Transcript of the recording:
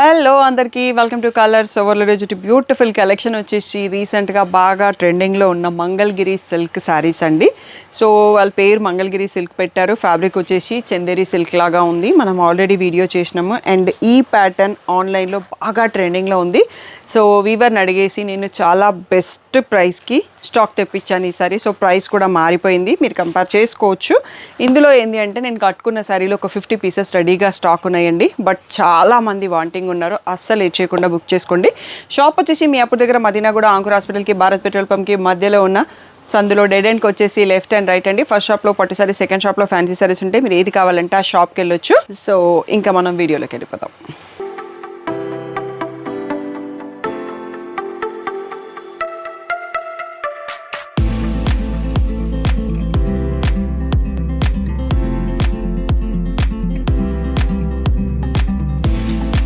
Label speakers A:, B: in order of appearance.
A: Hello అందరికీ welcome to colours ఓవర్లో రోజు బ్యూటిఫుల్ కలెక్షన్ వచ్చేసి రీసెంట్గా బాగా ట్రెండింగ్లో ఉన్న మంగళగిరి సిల్క్ శారీస్ అండి. సో వాళ్ళ పేరు మంగళగిరి సిల్క్ పెట్టారు. ఫ్యాబ్రిక్ వచ్చేసి చందేరి సిల్క్ లాగా ఉంది. మనం ఆల్రెడీ వీడియో చేసినాము. అండ్ ఈ ప్యాటర్న్ ఆన్లైన్లో బాగా ట్రెండింగ్లో ఉంది. సో వీవర్ని అడిగేసి నేను చాలా బెస్ట్ ప్రైస్కి స్టాక్ తెప్పించాను ఈ సారీ. సో ప్రైస్ కూడా మారిపోయింది, మీరు కంపేర్ చేసుకోవచ్చు. ఇందులో ఏంటి అంటే నేను కట్టుకున్న శారీలో ఒక 50 పీసెస్ రెడీగా స్టాక్ ఉన్నాయండి. బట్ చాలామంది వాంటింగ్ ఉన్నారు, అస్సలు లేట్ చేయకుండా బుక్ చేసుకోండి. షాప్ వచ్చేసి మీ అప్పుడు దగ్గర మదీనాగూడ ఆంకుర్ హాస్పిటల్కి భారత్ పెట్రోల్ పంప్కి మధ్యలో ఉన్న సందులో డెడ్ ఎండ్కి వచ్చేసి లెఫ్ట్ అండ్ రైట్ అండి. ఫస్ట్ షాప్లో పట్టు సారీస్, సెకండ్ షాప్లో ఫ్యాన్సీ సారీస్ ఉంటాయి. మీరు ఏది కావాలంటే ఆ షాప్కి వెళ్ళొచ్చు. సో ఇంకా మనం వీడియోలోకి వెళ్ళిపోతాం.